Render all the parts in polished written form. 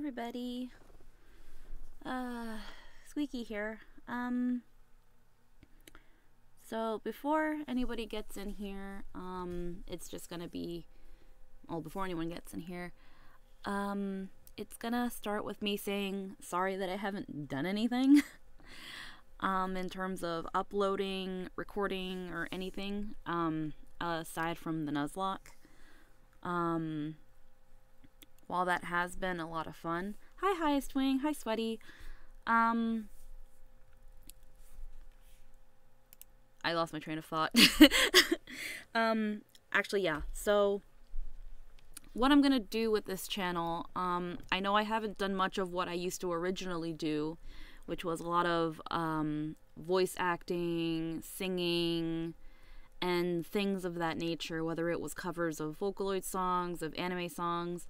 everybody. Squeaky here. So before anybody gets in here, it's just gonna be, before anyone gets in here, it's gonna start with me saying sorry that I haven't done anything, in terms of uploading, recording, or anything, aside from the Nuzlocke. While that has been a lot of fun. Hi, Highest Wing. Hi, Sweaty. I lost my train of thought. Actually, yeah. So, what I'm gonna do with this channel, I know I haven't done much of what I used to originally do, which was a lot of, voice acting, singing, and things of that nature, whether it was covers of Vocaloid songs, of anime songs,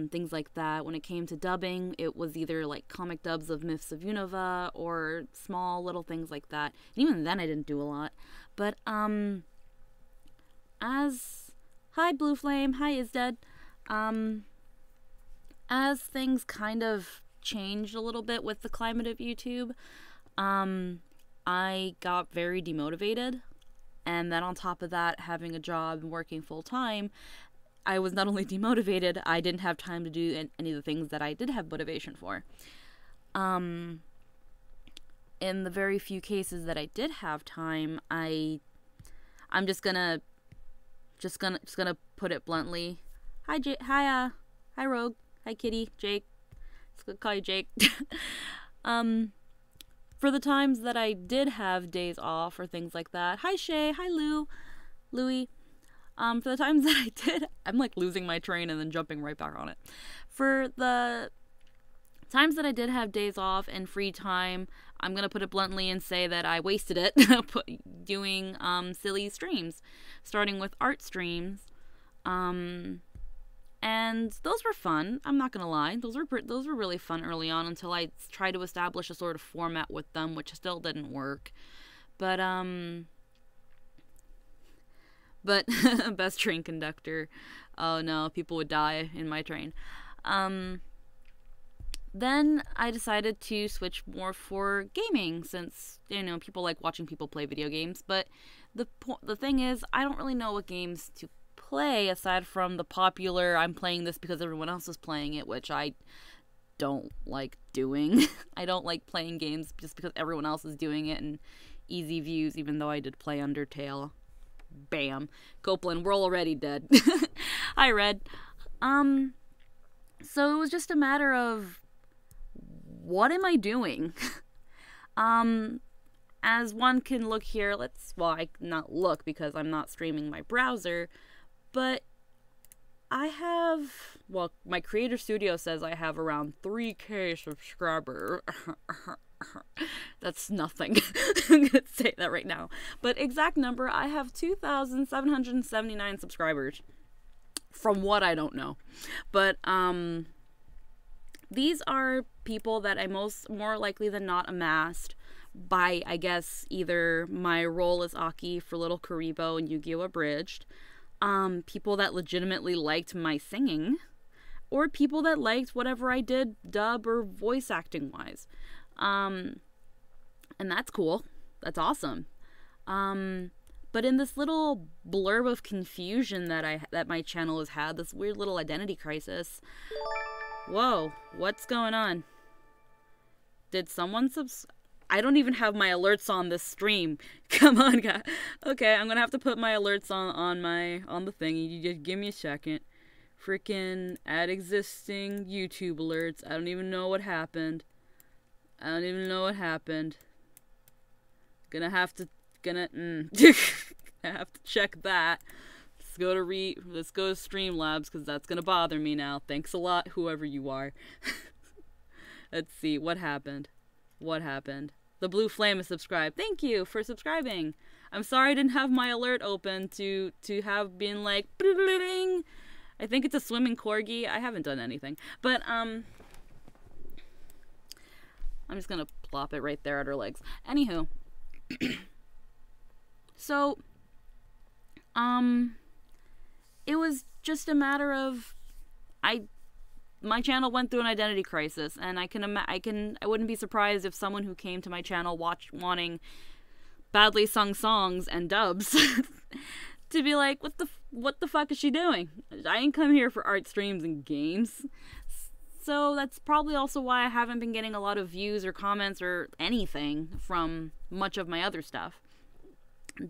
things like that. When it came to dubbing, it was either like comic dubs of Myths of Unova or small little things like that. And even then I didn't do a lot. But, hi Blue Flame, hi Isdead. As things kind of changed a little bit with the climate of YouTube, I got very demotivated. And then on top of that, having a job and working full time, I was not only demotivated, I didn't have time to do any of the things that I did have motivation for. In the very few cases that I did have time, I'm just gonna put it bluntly. Hi Rogue, hi Kitty, Jake. Let's go call you Jake. For the times that I did have days off or things like that. Hi Shay, hi Louie. For the times that I did, I'm like losing my train and then jumping right back on it. For the times that I did have days off and free time, I'm gonna put it bluntly and say that I wasted it doing silly streams, starting with art streams, and those were fun. I'm not gonna lie, those were really fun early on until I tried to establish a sort of format with them, which still didn't work. But best train conductor. Oh no, people would die in my train. Then I decided to switch more for gaming, since, you know, people like watching people play video games. But the thing is, I don't really know what games to play aside from the popular, I'm playing this because everyone else is playing it, which I don't like doing. I don't like playing games just because everyone else is doing it and easy views, even though I did play Undertale. Bam. Copeland, we're already dead. Hi, Red. So it was just a matter of, what am I doing? As one can look here, I not look because I'm not streaming my browser, but I have, my Creator Studio says I have around 3K subscribers. That's nothing. I'm gonna say that right now. But exact number, I have 2,779 subscribers. From what I don't know. But, these are people that I more likely than not amassed by, I guess, either my role as Aki for Little Karibo and Yu-Gi-Oh! Abridged, people that legitimately liked my singing, or people that liked whatever I did dub or voice acting wise. And that's cool. That's awesome. But in this little blurb of confusion that my channel has had, this weird little identity crisis. Whoa, what's going on? Did someone I don't even have my alerts on this stream. Come on, guys. Okay, I'm gonna have to put my alerts on the thingy. You just give me a second. Freaking add existing YouTube alerts. I don't even know what happened. I have to check that. Let's go to Streamlabs, because that's gonna bother me now. Thanks a lot, whoever you are. Let's see, what happened? The Blue Flame is subscribed. Thank you for subscribing. I'm sorry I didn't have my alert open to have been like, bling. I think it's a swimming corgi. I haven't done anything. But, I'm just gonna plop it right there at her legs. Anywho. So, it was just a matter of, I my channel went through an identity crisis, and I wouldn't be surprised if someone who came to my channel wanting badly sung songs and dubs to be like, what the fuck is she doing? I didn't come here for art streams and games. So that's probably also why I haven't been getting a lot of views or comments or anything from much of my other stuff.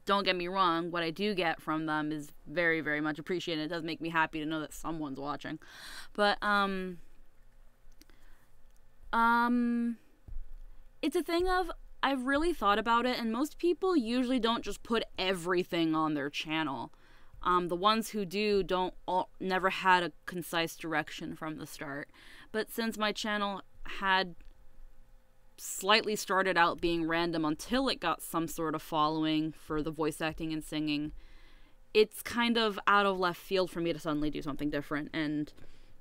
Don't get me wrong, what I do get from them is very, very much appreciated. It does make me happy to know that someone's watching. But, it's a thing of, I've really thought about it, and most people usually don't just put everything on their channel. The ones who do never had a concise direction from the start. But since my channel had slightly started out being random until it got some sort of following for the voice acting and singing, it's kind of out of left field for me to suddenly do something different and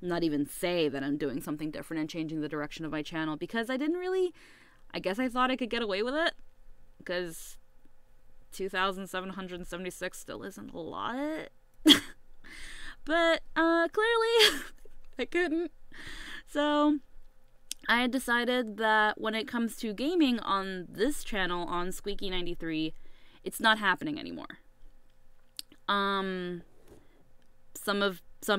not even say that I'm doing something different and changing the direction of my channel, because I guess I thought I could get away with it, because 2,776 still isn't a lot. But clearly I couldn't. So I had decided that when it comes to gaming on this channel, on Squeaky93, it's not happening anymore. Some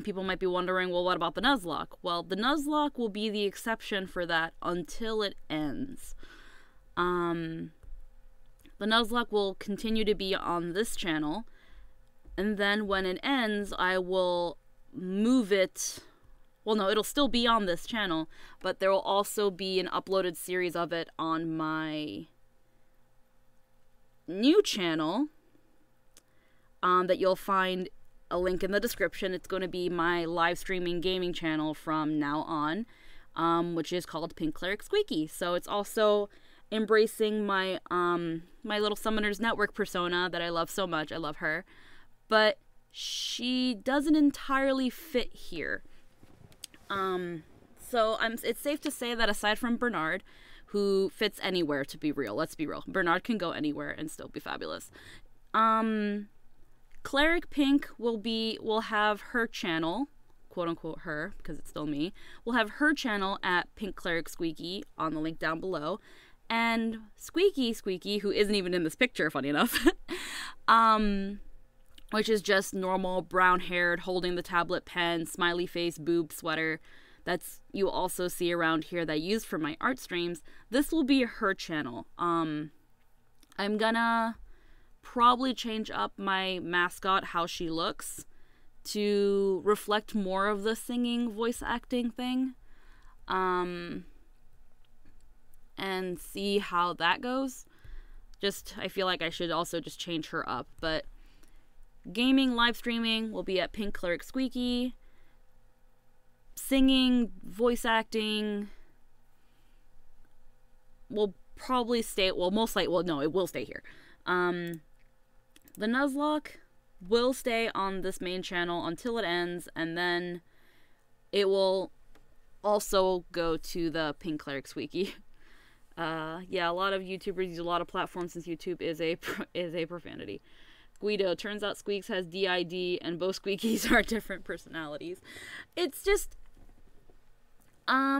people might be wondering, well, what about the Nuzlocke? Well, the Nuzlocke will be the exception for that until it ends. The Nuzlocke will continue to be on this channel, and then when it ends, I will move it. Well, no, it'll still be on this channel, but there will also be an uploaded series of it on my new channel that you'll find a link in the description. It's going to be my live streaming gaming channel from now on, which is called Pink Cleric Squeaky. So it's also embracing my my little Summoners Network persona that I love so much. I love her, but she doesn't entirely fit here. So it's safe to say that aside from Bernard, who fits anywhere, to be real, let's be real, Bernard can go anywhere and still be fabulous. Cleric Pink will have her channel, quote unquote her, because it's still me, will have her channel at Pink Cleric Squeaky on the link down below. And Squeaky, who isn't even in this picture, funny enough, which is just normal brown-haired, holding the tablet pen, smiley face, boob sweater, that's you also see around here that I use for my art streams. This will be her channel. I'm gonna probably change up my mascot, how she looks, to reflect more of the singing voice acting thing. And see how that goes. I feel like I should also just change her up. But gaming, live streaming will be at Pink Cleric Squeaky. Singing, voice acting will probably stay, well, most likely, well, no, it will stay here. The Nuzlocke will stay on this main channel until it ends, and then it will also go to the Pink Cleric Squeaky. Yeah, a lot of YouTubers use a lot of platforms since YouTube is a profanity. Guido, turns out Squeaks has DID and both Squeakies are different personalities. It's just, I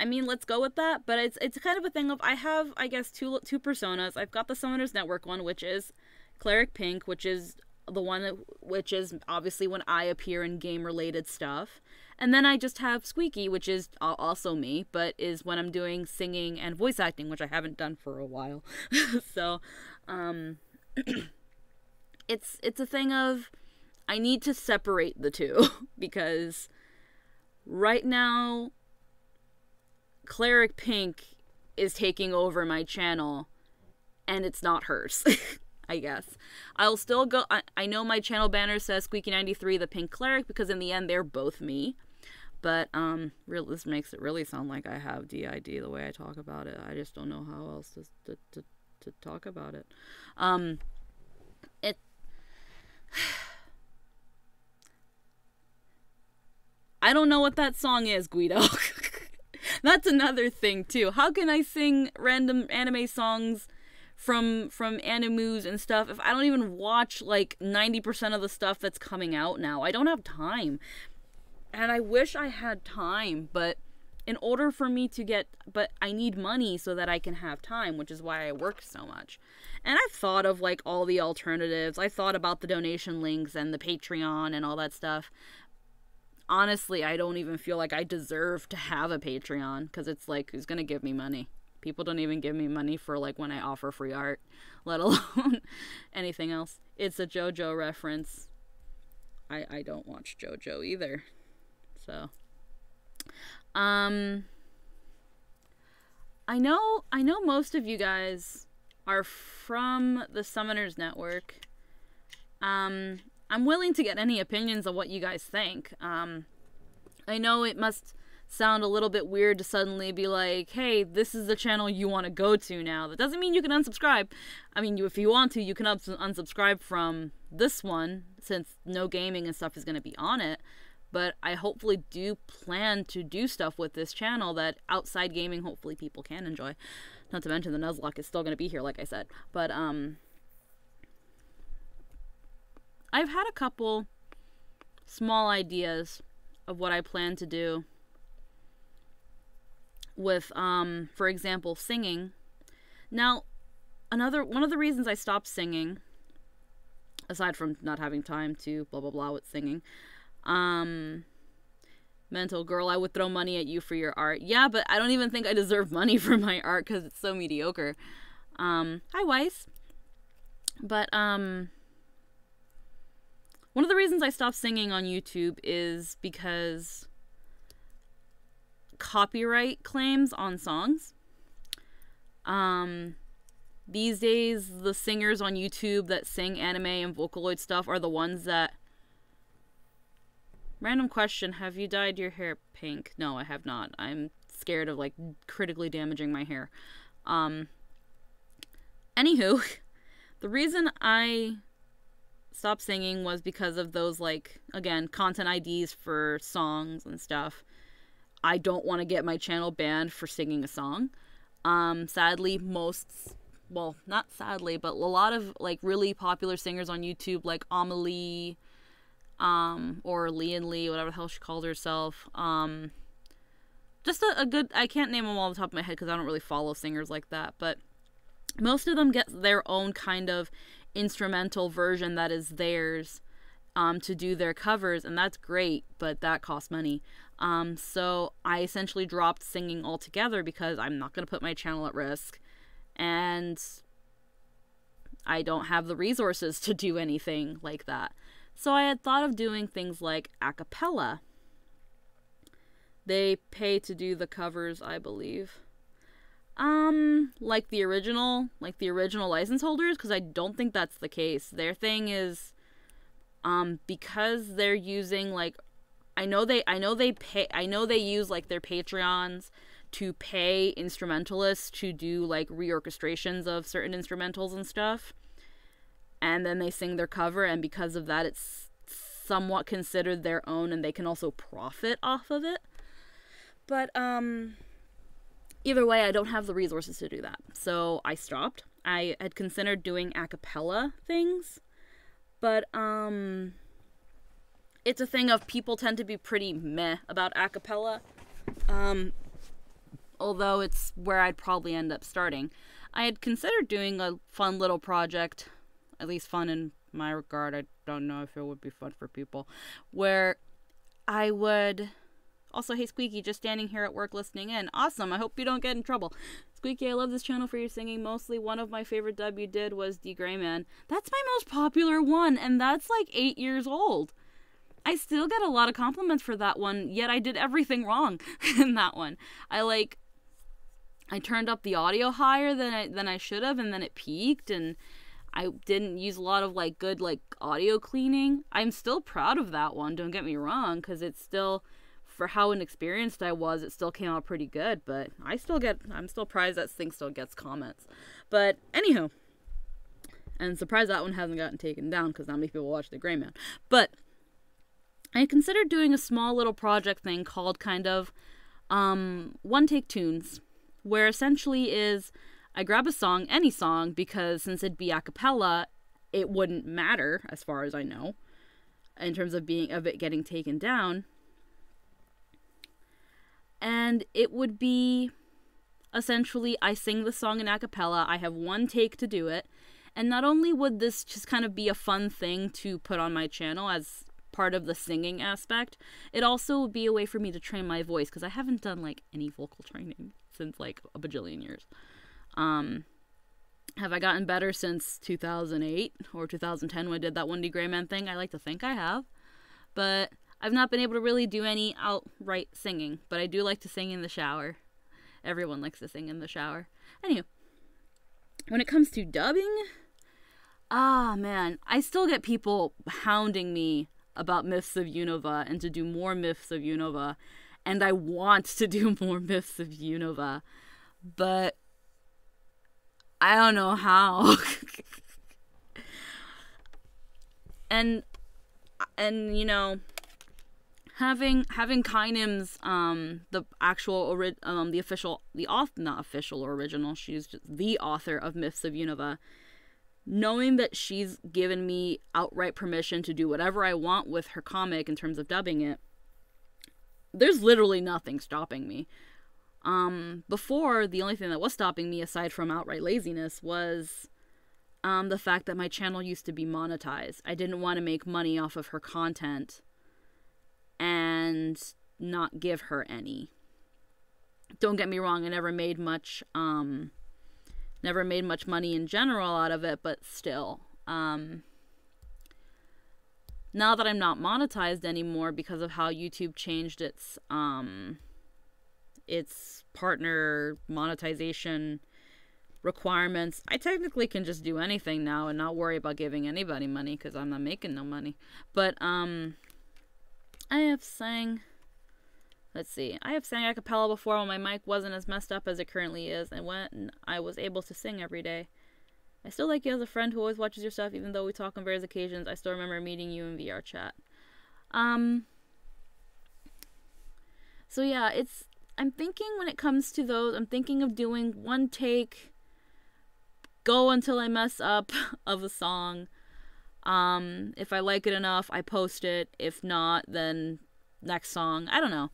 mean, let's go with that, but it's kind of a thing of, I have, I guess, two personas. I've got the Summoners Network one, which is Cleric Pink, which is the one which is obviously when I appear in game-related stuff. And then I just have Squeaky, which is also me, but is when I'm doing singing and voice acting, which I haven't done for a while. So, it's a thing of, I need to separate the two, because right now, Cleric Pink is taking over my channel, and it's not hers. I guess. I'll still go, I know my channel banner says Squeaky93 the Pink Cleric, because in the end they're both me. But, this makes it really sound like I have DID the way I talk about it. I just don't know how else to talk about it. I don't know what that song is, Guido. That's another thing, too. How can I sing random anime songs from animus and stuff if I don't even watch, like, 90% of the stuff that's coming out now? I don't have time. And I wish I had time, but in order for me to get, but I need money so that I can have time, which is why I work so much. And I've thought of like all the alternatives. I thought about the donation links and the Patreon and all that stuff. Honestly, I don't even feel like I deserve to have a Patreon, because it's like, who's gonna give me money? People don't even give me money for like when I offer free art, let alone anything else. It's a JoJo reference. I don't watch JoJo either. So I know most of you guys are from the Summoners Network. I'm willing to get any opinions on what you guys think. I know it must sound a little bit weird to suddenly be like, hey, this is the channel you want to go to now. That doesn't mean you can unsubscribe. I mean, if you want to, you can unsubscribe from this one, since no gaming and stuff is going to be on it. But I hopefully do plan to do stuff with this channel that outside gaming hopefully people can enjoy. Not to mention the Nuzlocke is still going to be here, like I said. But I've had a couple small ideas of what I plan to do with, for example, singing. Now, one of the reasons I stopped singing, aside from not having time to blah blah blah with singing, Mental girl, I would throw money at you for your art. Yeah, but I don't even think I deserve money for my art because it's so mediocre. Hi, Weiss. But, one of the reasons I stopped singing on YouTube is because copyright claims on songs. These days, the singers on YouTube that sing anime and Vocaloid stuff are the ones that... Random question, have you dyed your hair pink? No, I have not. I'm scared of, like, critically damaging my hair. Anywho, the reason I stopped singing was because of those, like, again, content IDs for songs and stuff. I don't want to get my channel banned for singing a song. Sadly, well, not sadly, but a lot of, like, really popular singers on YouTube, like Amelie, or Lian Lee, whatever the hell she called herself, just a good, I can't name them all off the top of my head because I don't really follow singers like that, but most of them get their own kind of instrumental version that is theirs, to do their covers, and that's great, but that costs money. So I essentially dropped singing altogether because I'm not going to put my channel at risk, and I don't have the resources to do anything like that. So I had thought of doing things like a cappella. They pay to do the covers, I believe. Like the original license holders, because I don't think that's the case. Their thing is, because they're using, like, I know they use, like, their Patreons to pay instrumentalists to do, like, reorchestrations of certain instrumentals and stuff. And then they sing their cover, and because of that, it's somewhat considered their own, and they can also profit off of it. But, either way, I don't have the resources to do that. So I stopped. I had considered doing a cappella things, but, it's a thing of people tend to be pretty meh about a cappella. Although it's where I'd probably end up starting. I had considered doing a fun little project, at least fun in my regard, I don't know if it would be fun for people, where I would... Also, hey Squeaky, just standing here at work listening in. Awesome, I hope you don't get in trouble. Squeaky, I love this channel for your singing. Mostly one of my favorite dub you did was D. Gray Man. That's my most popular one, and that's like 8 years old. I still get a lot of compliments for that one, yet I did everything wrong in that one. I turned up the audio higher than I should have, and then it peaked, and I didn't use a lot of, like, good, like, audio cleaning. I'm still proud of that one, don't get me wrong, because it's still, for how inexperienced I was, it still came out pretty good, but I'm still surprised that thing still gets comments. But, anywho, and surprised that one hasn't gotten taken down, because not many people watch The Gray Man. But I considered doing a small little project thing called kind of, one-take tunes, where essentially is... I grab a song, any song, because since it'd be a cappella, it wouldn't matter, as far as I know, in terms of it getting taken down. And it would be essentially, I sing the song in a cappella. I have one take to do it. And not only would this just kind of be a fun thing to put on my channel as part of the singing aspect, it also would be a way for me to train my voice, because I haven't done like any vocal training since like a bajillion years. Have I gotten better since 2008 or 2010 when I did that Wendy Gray Man thing? I like to think I have. But I've not been able to really do any outright singing. But I do like to sing in the shower. Everyone likes to sing in the shower. Anywho, when it comes to dubbing, man, I still get people hounding me about Myths of Unova and to do more Myths of Unova. And I want to do more Myths of Unova. But I don't know how. and you know, having Kynim's the actual the official, the author, not official or original, she's just the author of Myths of Unova, knowing that she's given me outright permission to do whatever I want with her comic in terms of dubbing it, there's literally nothing stopping me. Before, the only thing that was stopping me, aside from outright laziness, was the fact that my channel used to be monetized. I didn't want to make money off of her content and not give her any. Don't get me wrong, I never made much money in general out of it, but still. Now that I'm not monetized anymore because of how YouTube changed its partner monetization requirements, I technically can just do anything now and not worry about giving anybody money because I'm not making no money. But I have sang a cappella before when my mic wasn't as messed up as it currently is, and when I was able to sing every day. I still like you as a friend who always watches your stuff, even though we talk on various occasions. I still remember meeting you in VR chat. So yeah, I'm thinking when it comes to those, I'm thinking of doing one take, go until I mess up of a song. If I like it enough, I post it. If not, then next song. I don't know.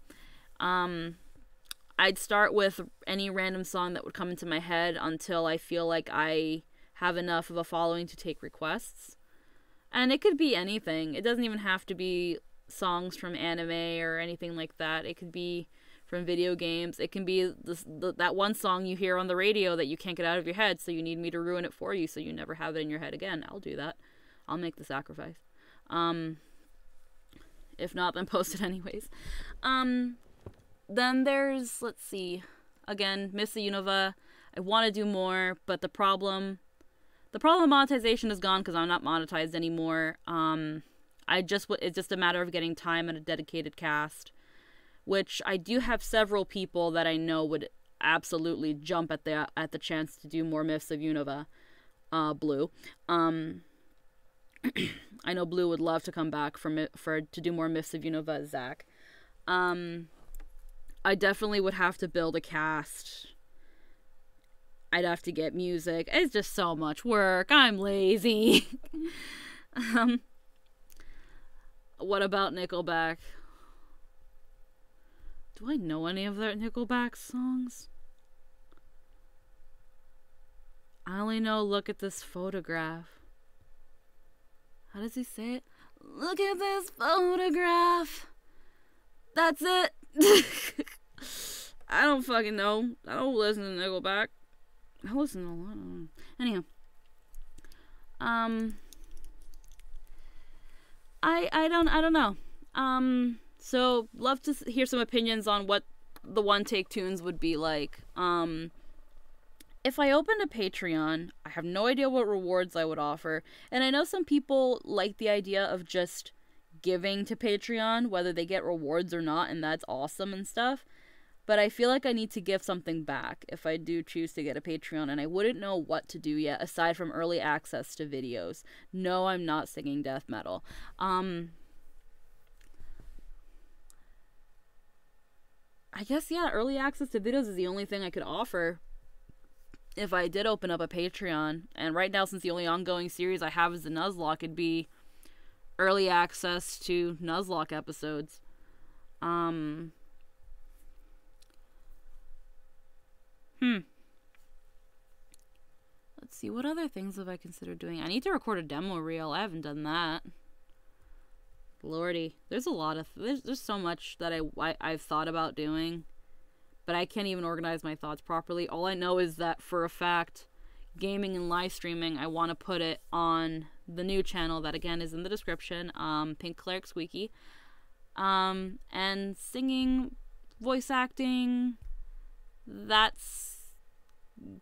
I'd start with any random song that would come into my head until I feel like I have enough of a following to take requests. And it could be anything. It doesn't even have to be songs from anime or anything like that. It could be from video games. It can be that one song you hear on the radio that you can't get out of your head, so you need me to ruin it for you so you never have it in your head again. I'll do that. I'll make the sacrifice. If not, then post it anyways. Then there's, let's see, again, Myths of Unova. I want to do more, but the problem of monetization is gone because I'm not monetized anymore. It's just a matter of getting time and a dedicated cast, which I do have several people that I know would absolutely jump at the chance to do more Myths of Unova. Blue. I know Blue would love to come back to do more Myths of Unova. Zach. I definitely would have to build a cast. I'd have to get music. It's just so much work. I'm lazy. What about Nickelback? Do I know any of their Nickelback songs? I only know Look at This Photograph. How does he say it? Look at this photograph. That's it. I don't fucking know. I don't listen to Nickelback. I listen to a lot of them. Anyhow. I don't know. So love to hear some opinions on what the one take tunes would be like. If I opened a Patreon, I have no idea what rewards I would offer. And I know some people like the idea of just giving to Patreon, whether they get rewards or not, and that's awesome and stuff. But I feel like I need to give something back if I do choose to get a Patreon, and I wouldn't know what to do yet, aside from early access to videos. No, I'm not singing death metal. I guess, yeah, early access to videos is the only thing I could offer if I did open up a Patreon. And right now, since the only ongoing series I have is the Nuzlocke, it'd be early access to Nuzlocke episodes. Let's see, what other things have I considered doing? I need to record a demo reel. I haven't done that. Lordy, there's a lot of there's so much that I've thought about doing, but I can't even organize my thoughts properly. All I know is that for a fact, gaming and live streaming, I want to put it on the new channel that again is in the description, Pink Cleric Squeaky, and singing, voice acting, that's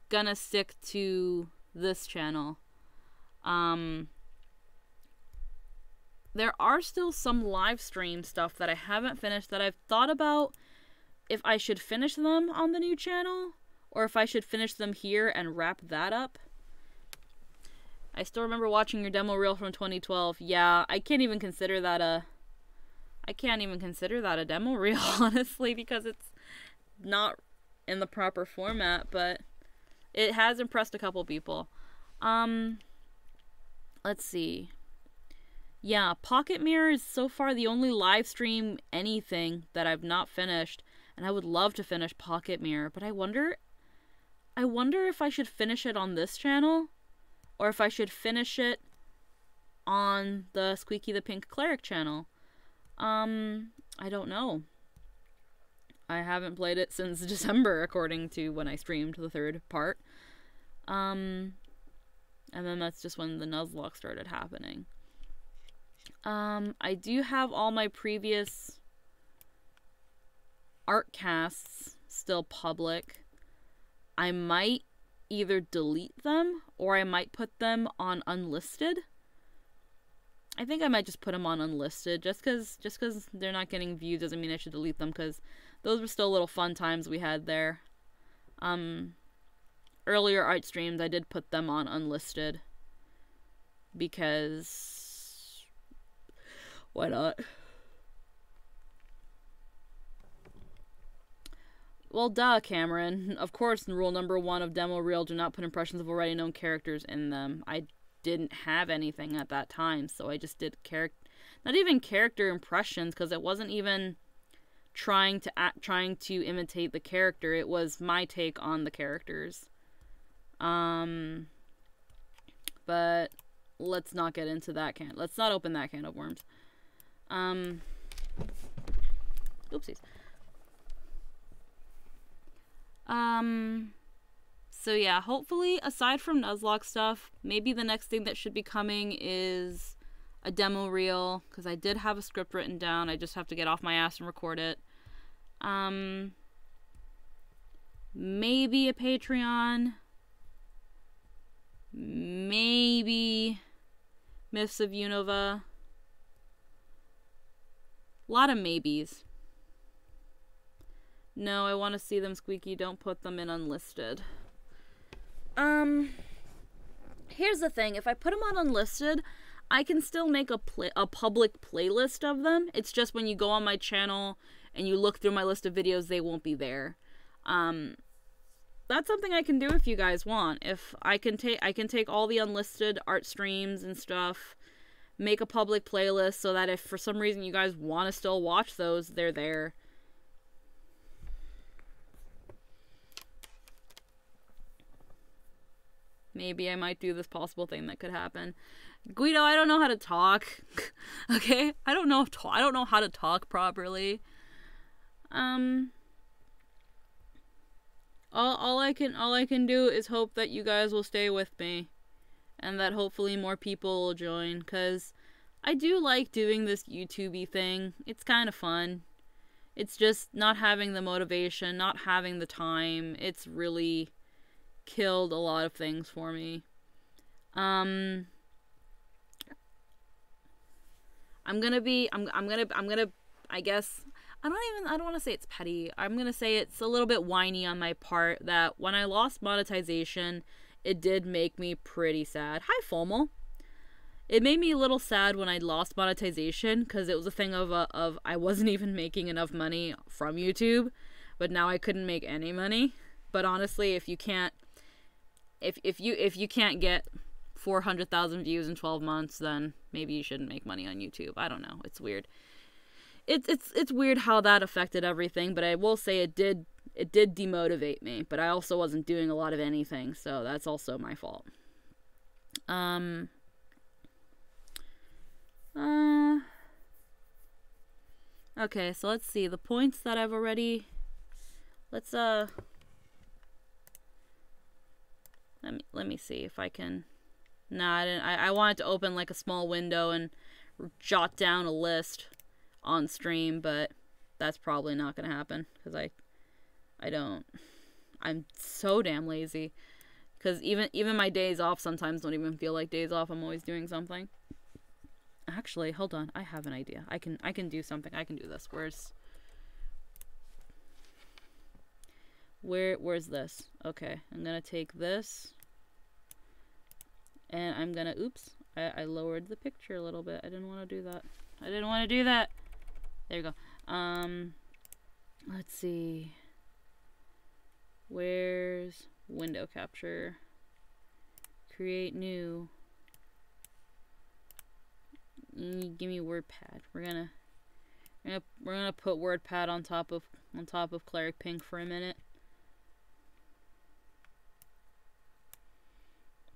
gonna stick to this channel. There are still some live stream stuff that I haven't finished that I've thought about if I should finish them on the new channel or if I should finish them here and wrap that up. I still remember watching your demo reel from 2012. Yeah, I can't even consider that a demo reel, honestly, because it's not in the proper format, but it has impressed a couple people. Let's see. Yeah, Pocket Mirror is so far the only live stream anything that I've not finished, and I would love to finish Pocket Mirror, but I wonder if I should finish it on this channel or if I should finish it on the Squeaky the Pink Cleric channel. I don't know. I haven't played it since December, according to when I streamed the third part. And then that's just when the Nuzlocke started happening. I do have all my previous art casts still public. I might either delete them or I might put them on unlisted. I think I might just put them on unlisted just because they're not getting views doesn't mean I should delete them, because those were still little fun times we had there. Earlier art streams I did put them on unlisted because why not? Well, duh, Cameron. Of course, rule number 1 of demo reel, do not put impressions of already known characters in them. I didn't have anything at that time, so I just did not even character impressions, because it wasn't even trying to imitate the character. It was my take on the characters. But let's not get into that let's not open that can of worms. Oopsies. So yeah, hopefully, aside from Nuzlocke stuff, maybe the next thing that should be coming is a demo reel, because I did have a script written down. I just have to get off my ass and record it. Maybe a Patreon. Maybe Myths of Unova. A lot of maybes. No, I want to see them, Squeaky. Don't put them in unlisted. Here's the thing. If I put them on unlisted, I can still make a public playlist of them. It's just when you go on my channel and you look through my list of videos, they won't be there. That's something I can do if you guys want. If I can take all the unlisted art streams and stuff, make a public playlist so that if for some reason you guys want to still watch those, they're there. Maybe I might do this possible thing that could happen. Guido, I don't know how to talk. Okay? I don't know how to talk properly. All I can do is hope that you guys will stay with me and that hopefully more people will join, cuz I do like doing this YouTube-y thing. It's kind of fun. It's just not having the motivation, not having the time. It's really killed a lot of things for me. I'm gonna I guess I don't want to say it's petty. I'm gonna say it's a little bit whiny on my part that when I lost monetization, it did make me pretty sad. Hi, Fomal. It made me a little sad when I lost monetization because it was a thing of I wasn't even making enough money from YouTube, but now I couldn't make any money. But honestly, if you can't get 400,000 views in 12 months, then maybe you shouldn't make money on YouTube. I don't know. It's weird. It's weird how that affected everything, but I will say it did it did demotivate me, but I also wasn't doing a lot of anything, so that's also my fault. Okay, so let's see the points that I've already. Let me see if I can. Nah, I didn't. I wanted to open like a small window and jot down a list on stream, but that's probably not gonna happen because I don't. I'm so damn lazy. Because even my days off sometimes don't even feel like days off. I'm always doing something. Actually, hold on. I have an idea. I can do something. I can do this. Where's this? Okay, I'm gonna take this. And I'm gonna, oops, I lowered the picture a little bit. I didn't want to do that. I didn't want to do that. There you go. Let's see. Where's window capture? Create new. Give me WordPad. We're gonna put WordPad on top of Cleric Pink for a minute.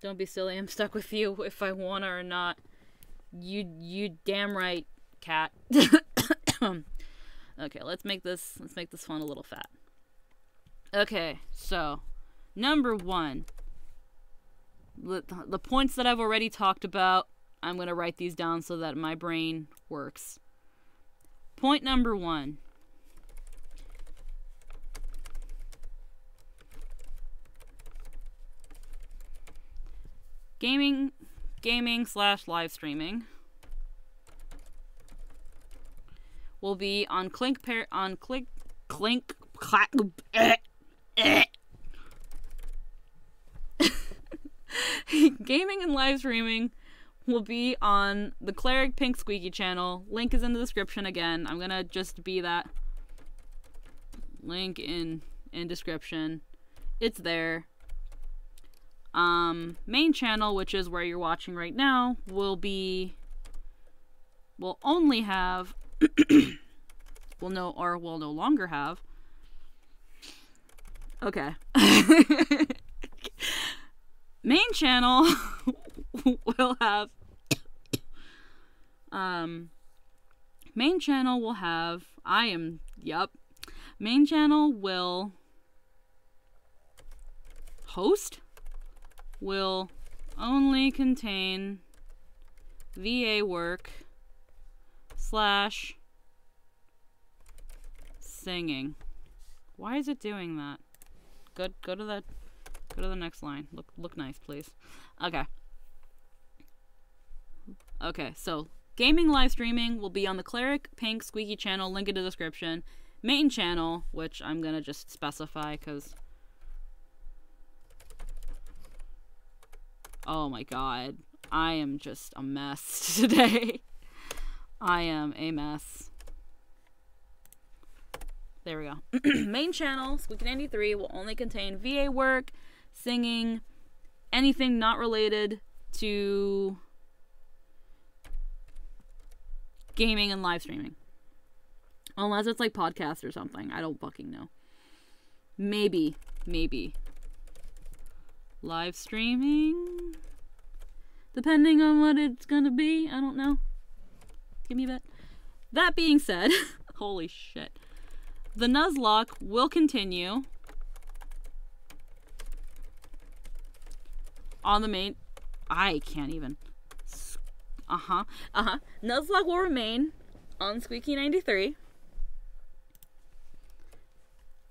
Don't be silly. I'm stuck with you if I wanna or not. You damn right, cat. Okay, let's make this fun a little fat. Okay, so number 1. The points that I've already talked about, I'm going to write these down so that my brain works. Point number 1. Gaming / live streaming will be on Gaming and live streaming will be on the Cleric Pink Squeaky channel. Link is in the description again. I'm gonna just be that link in description. It's there. Main channel, which is where you're watching right now, will only have will no longer have. Okay. Main channel will have main channel will have main channel will host will only contain VA work / singing. Why is it doing that? Go to the next line. Look nice, please. Okay, so gaming live streaming will be on the Cleric Pink Squeaky channel, link in the description. Main channel, which I'm gonna just specify because oh my god, I am just a mess today. I am a mess. There we go. Main channel, Squeaky93, will only contain VA work, singing, anything not related to gaming and live streaming. Unless it's like podcasts or something. I don't fucking know. Maybe. Live streaming? Depending on what it's gonna be. I don't know. Give me a bit. That being said, holy shit. The Nuzlocke will continue on the main. I can't even. Nuzlocke will remain on Squeaky93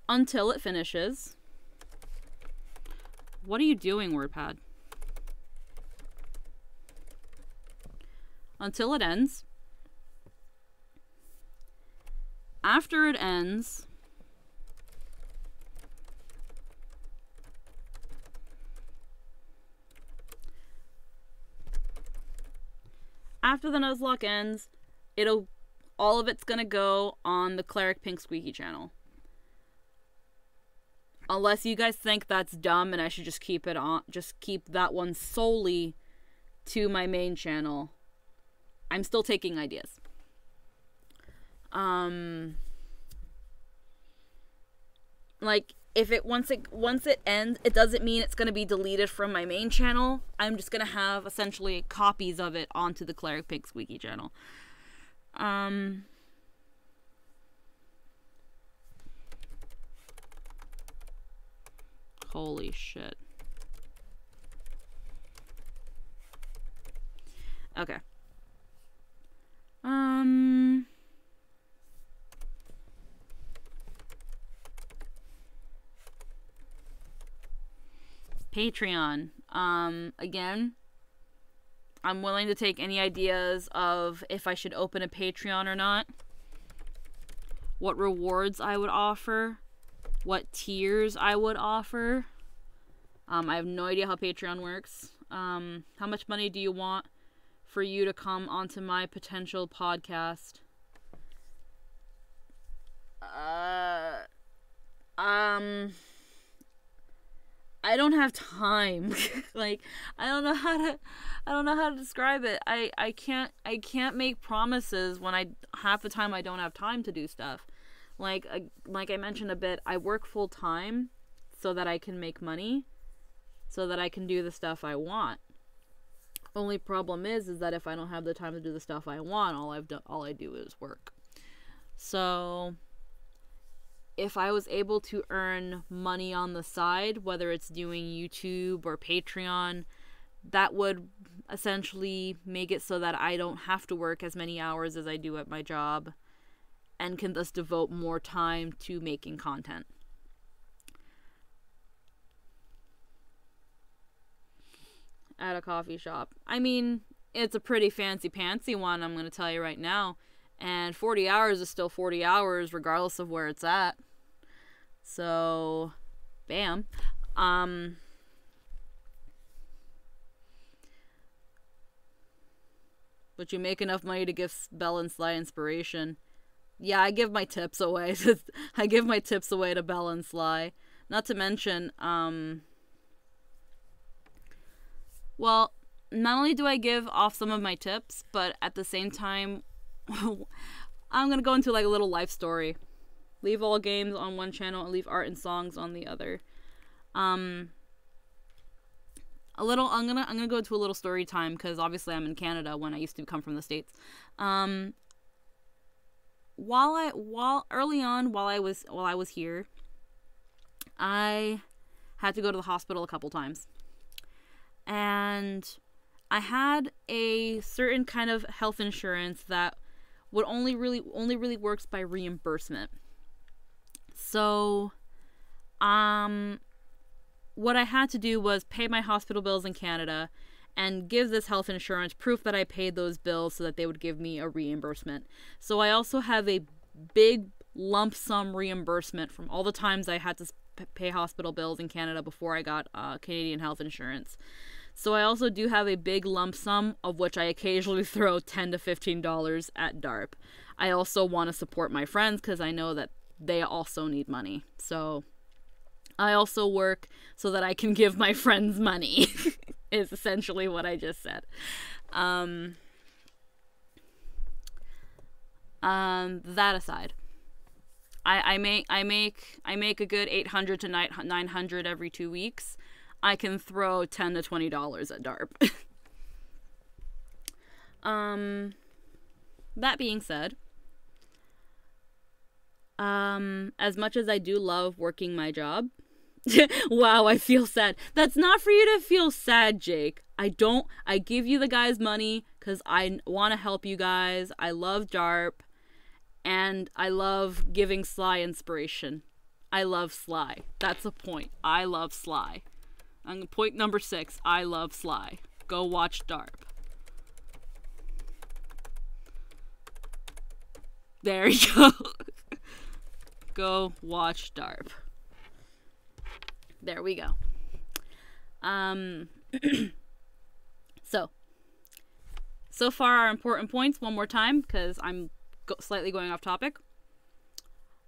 until it finishes. What are you doing, WordPad? Until it ends. After it ends, after the Nuzlocke ends, all of it's gonna go on the Cleric Pink Squeaky channel. Unless you guys think that's dumb and I should just keep it on, just keep that one solely to my main channel. I'm still taking ideas. like, if it once it ends, it doesn't mean it's going to be deleted from my main channel. I'm just going to have essentially copies of it onto the Cleric Pink Squeaky channel. Holy shit. Okay. Patreon. Again, I'm willing to take any ideas of if I should open a Patreon or not, what rewards I would offer, what tiers I would offer. I have no idea how Patreon works. How much money do you want for you to come onto my potential podcast? I don't have time. Like, I don't know how to describe it. I can't make promises when half the time I don't have time to do stuff. Like I mentioned a bit, I work full time so that I can make money, so that I can do the stuff I want. Only problem is that if I don't have the time to do the stuff I want, all I do is work. So if I was able to earn money on the side, whether it's doing YouTube or Patreon, that would essentially make it so that I don't have to work as many hours as I do at my job, and can thus devote more time to making content. At a coffee shop. I mean, it's a pretty fancy-pantsy one, I'm going to tell you right now. And 40 hours is still 40 hours regardless of where it's at. So, bam. But you make enough money to give Bell and Sly inspiration. Yeah, I give my tips away. I give my tips away to Bell and Sly. Not to mention, well, not only do I give off some of my tips, but at the same time, I'm gonna go into like a little life story. Leave all games on one channel and leave art and songs on the other. I'm gonna go into a little story time, because obviously I'm in Canada when I used to come from the States. While early on, while I was here, I had to go to the hospital a couple times. And I had a certain kind of health insurance that would only really works by reimbursement. So, what I had to do was pay my hospital bills in Canada and give this health insurance proof that I paid those bills so that they would give me a reimbursement. So I also have a big lump sum reimbursement from all the times I had to pay hospital bills in Canada before I got Canadian health insurance. So I also do have a big lump sum, of which I occasionally throw $10 to $15 at DARP. I also want to support my friends because I know that they also need money. So I also work so that I can give my friends money, is essentially what I just said. That aside, I make a good $800 to $900 every 2 weeks. I can throw $10 to $20 at DARP. That being said, as much as I do love working my job, wow, I feel sad. That's not for you to feel sad, Jake. I give you the guys money because I want to help you guys. I love DARP, and I love giving Sly inspiration. I love Sly. That's a point. I love Sly. Point number 6, I love Sly. Go watch DARP. There you go. Go watch DARP. There we go. So far our important points one more time, because I'm slightly going off topic.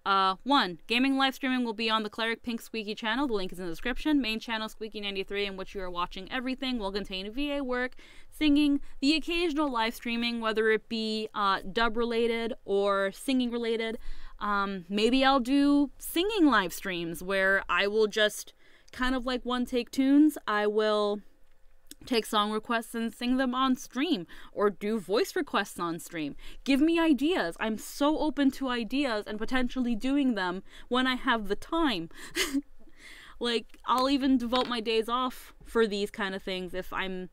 1. Gaming live streaming will be on the Cleric Pink Squeaky channel. The link is in the description. Main channel Squeaky93, in which you are watching everything, will contain VA work, singing, the occasional live streaming, whether it be dub related or singing related. Maybe I'll do singing live streams where I will just kind of like one take tunes. I will take song requests and sing them on stream, or do voice requests on stream. Give me ideas. I'm so open to ideas and potentially doing them when I have the time. Like, I'll even devote my days off for these kind of things if I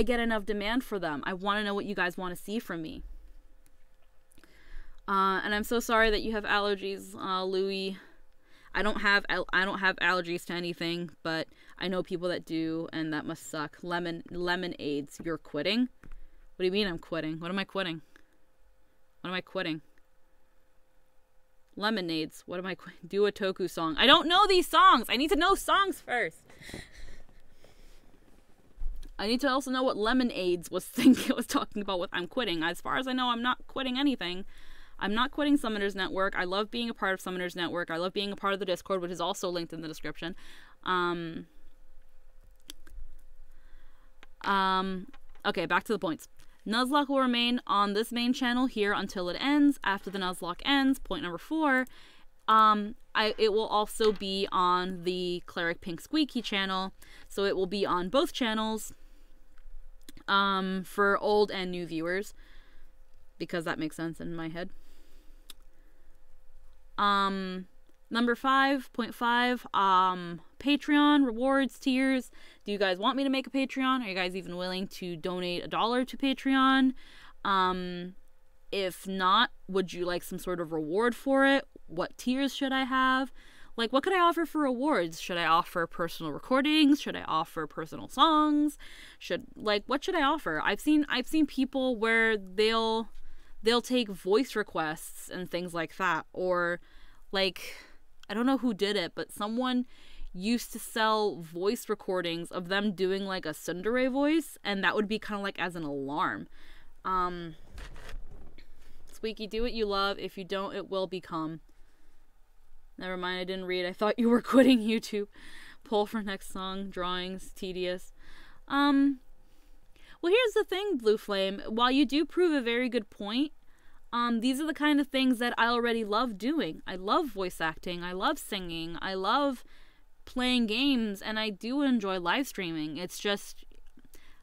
get enough demand for them. I want to know what you guys want to see from me. And I'm so sorry that you have allergies, Louie. I don't have allergies to anything, but I know people that do, and that must suck. Lemonades. You're quitting? What do you mean I'm quitting? What am I quitting? What am I quitting? Lemonades. What am I quitting? Do a Toku song. I don't know these songs. I need to know songs first. I need to also know what Lemonades was talking about with I'm quitting. As far as I know, I'm not quitting anything. I'm not quitting Summoners Network. I love being a part of Summoners Network. I love being a part of the Discord, which is also linked in the description. Okay, back to the points. Nuzlocke will remain on this main channel here until it ends. After the Nuzlocke ends, point number 4, it will also be on the Cleric Pink Squeaky channel. So it will be on both channels for old and new viewers, because that makes sense in my head. Number 5.5, Patreon rewards, tiers. Do you guys want me to make a Patreon? Are you guys even willing to donate $1 to Patreon? If not, would you like some sort of reward for it? What tiers should I have? Like, what could I offer for rewards? Should I offer personal recordings? Should I offer personal songs? What should I offer? I've seen people where they'll take voice requests and things like that, or like, I don't know who did it, but someone used to sell voice recordings of them doing like a tsundere voice, and that would be kind of like as an alarm. Squeaky, do what you love. If you don't, it will become. Never mind, I didn't read. I thought you were quitting YouTube. Poll for next song. Drawings. Tedious. Well, here's the thing, Blue Flame. While you do prove a very good point, these are the kind of things that I already love doing. I love voice acting. I love singing. I love playing games, and I do enjoy live streaming. It's just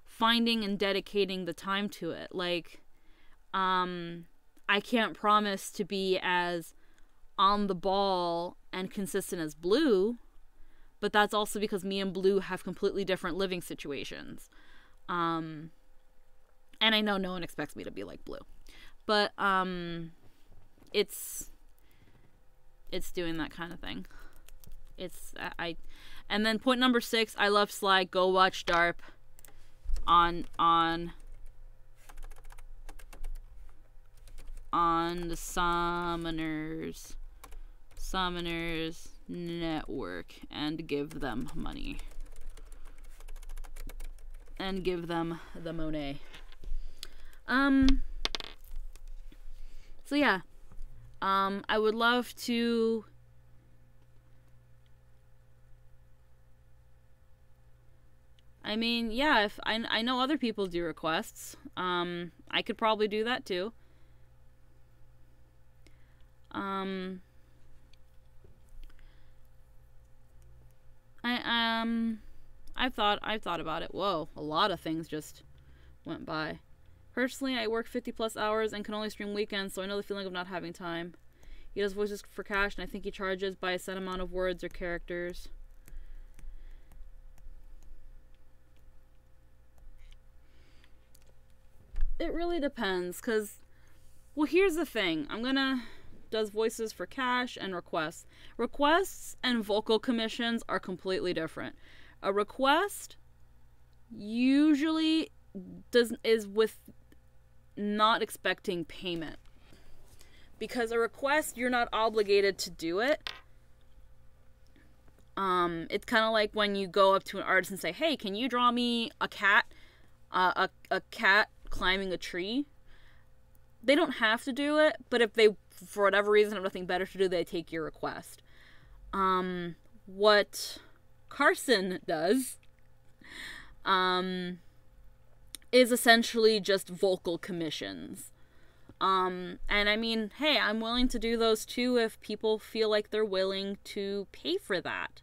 finding and dedicating the time to it. Like, I can't promise to be as on the ball and consistent as Blue, but that's also because me and Blue have completely different living situations. And I know no one expects me to be like Blue, but it's doing that kind of thing. And then point number 6, I love Sly. Go watch Darp on the Summoners Network, and give them money. And give them the Monet. So yeah. I would love to I mean, yeah, if I know other people do requests. I could probably do that too. I've thought about it. Whoa, a lot of things just went by. Personally, I work 50+ hours and can only stream weekends, so I know the feeling of not having time. He does voices for cash, and I think he charges by a set amount of words or characters. It really depends, because, well, here's the thing. Does voices for cash and requests. Requests and vocal commissions are completely different. A request usually is with not expecting payment. Because a request, you're not obligated to do it. It's kind of like when you go up to an artist and say, hey, can you draw me a cat? A cat climbing a tree. They don't have to do it, but if they, for whatever reason, have nothing better to do, they take your request. What Carson does is essentially just vocal commissions. And I mean, hey, I'm willing to do those too if people feel like they're willing to pay for that.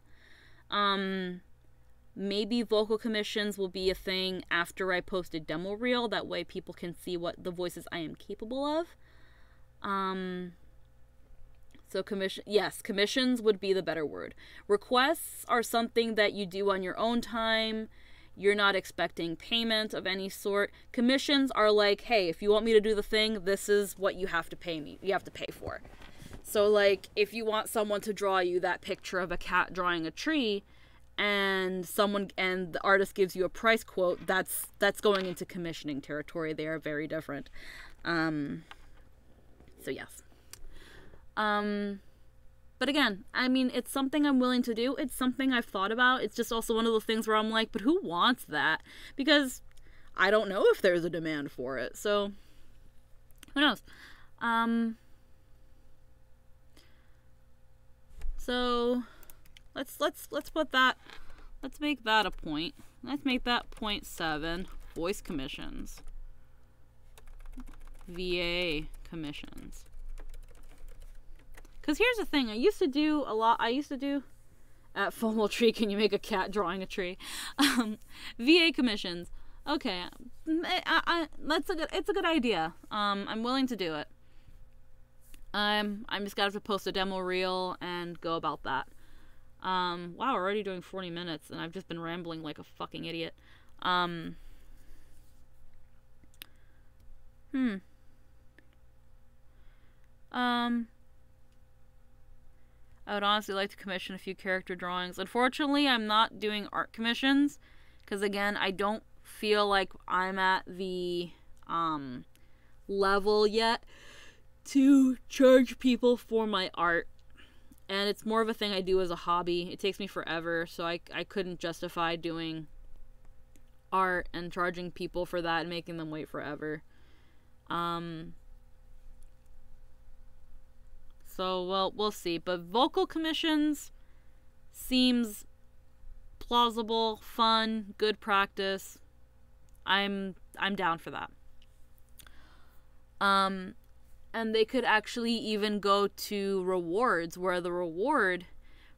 Maybe vocal commissions will be a thing after I post a demo reel. That way people can see what the voices I am capable of. So commissions would be the better word. Requests are something that you do on your own time. You're not expecting payment of any sort. Commissions are like, hey, if you want me to do the thing, this is what you have to pay me. You have to pay for. So, like, if you want someone to draw you that picture of a cat drawing a tree, and the artist gives you a price quote, that's going into commissioning territory. They are very different. So yes. But again, I mean, it's something I'm willing to do. It's something I've thought about. It's just also one of the things where I'm like, but who wants that? Because I don't know if there's a demand for it. So who knows? So let's put that. Let's make that a point. Let's make that 0.7. Voice commissions. VA commissions. Because here's the thing, I used to do at Fomo Tree, can you make a cat drawing a tree? VA commissions. Okay, it's a good idea. I'm willing to do it. I'm just gonna have to post a demo reel and go about that. Wow, we're already doing 40 minutes and I've just been rambling like a fucking idiot. I would honestly like to commission a few character drawings. Unfortunately, I'm not doing art commissions because, again, I don't feel like I'm at the level yet to charge people for my art. And it's more of a thing I do as a hobby. It takes me forever, so I couldn't justify doing art and charging people for that and making them wait forever. So, well, we'll see. But vocal commissions seems plausible, fun, good practice. I'm down for that. And they could actually even go to rewards, where the reward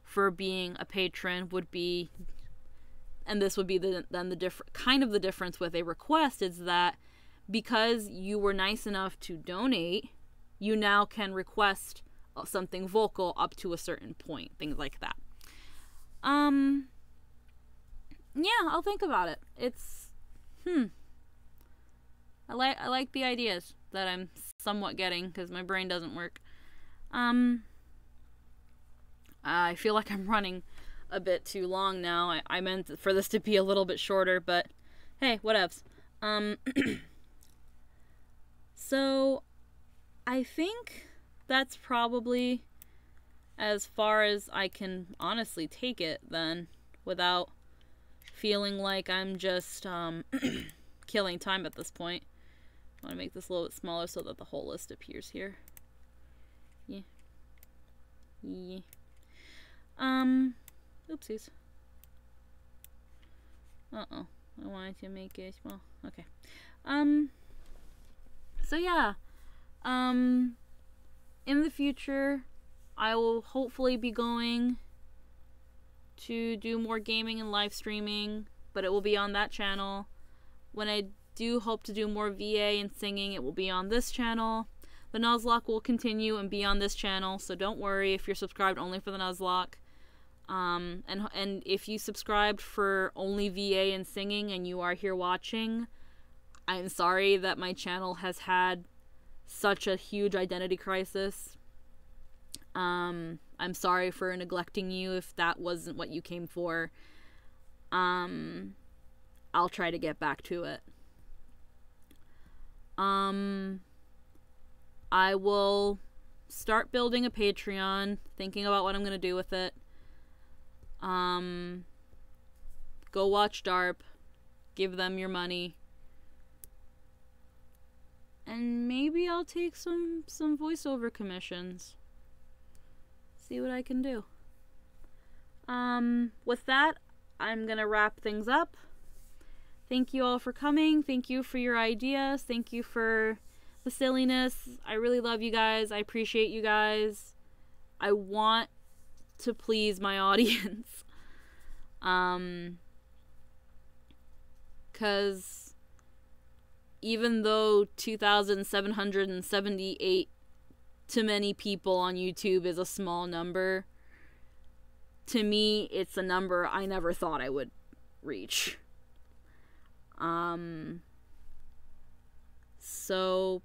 for being a patron would be, and this would be the difference with a request, is that because you were nice enough to donate, you now can request something vocal up to a certain point, things like that. Yeah, I'll think about it. It's I like the ideas that I'm somewhat getting because my brain doesn't work. I feel like I'm running a bit too long now. I meant for this to be a little bit shorter, but hey, whatevs. So I think that's probably as far as I can honestly take it then, without feeling like I'm just killing time at this point. I want to make this a little bit smaller so that the whole list appears here. Yeah. Oopsies. Uh-oh. I wanted to make it small. Okay. So yeah. In the future, I will hopefully be going to do more gaming and live streaming, but it will be on that channel. When I do hope to do more VA and singing, it will be on this channel. The Nuzlocke will continue and be on this channel, so don't worry if you're subscribed only for the Nuzlocke. And if you subscribed for only VA and singing and you are here watching, I'm sorry that my channel has had such a huge identity crisis. I'm sorry for neglecting you if that wasn't what you came for. I'll try to get back to it. I will start building a Patreon, thinking about what I'm going to do with it. Go watch DARP, give them your money. And maybe I'll take some voiceover commissions. See what I can do. With that, I'm gonna wrap things up. Thank you all for coming. Thank you for your ideas. Thank you for the silliness. I really love you guys. I appreciate you guys. I want to please my audience. Because even though 2,778 to many people on YouTube is a small number, to me, it's a number I never thought I would reach. So,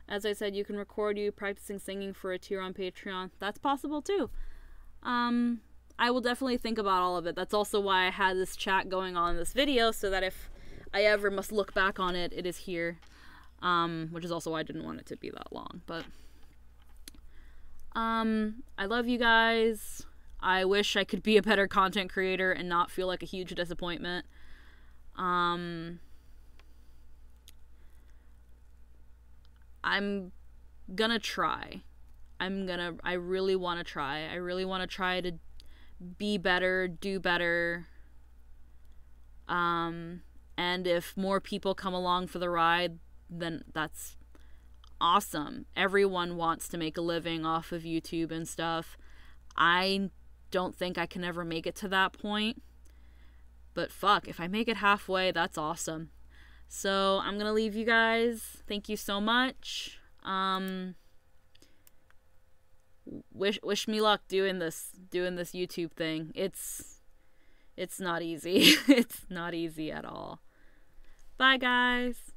as I said, you can record you practicing singing for a tier on Patreon. That's possible too. I will definitely think about all of it. That's also why I had this chat going on in this video, so that if I ever must look back on it, it is here. Which is also why I didn't want it to be that long. But I love you guys. I wish I could be a better content creator and not feel like a huge disappointment. I'm gonna try. I really want to try. I really want to try to be better, do better. And if more people come along for the ride, then that's awesome. Everyone wants to make a living off of YouTube and stuff. I don't think I can ever make it to that point. But fuck, if I make it halfway, that's awesome. So I'm gonna leave you guys. Thank you so much. Wish me luck doing this YouTube thing. It's not easy. It's not easy at all. Bye guys.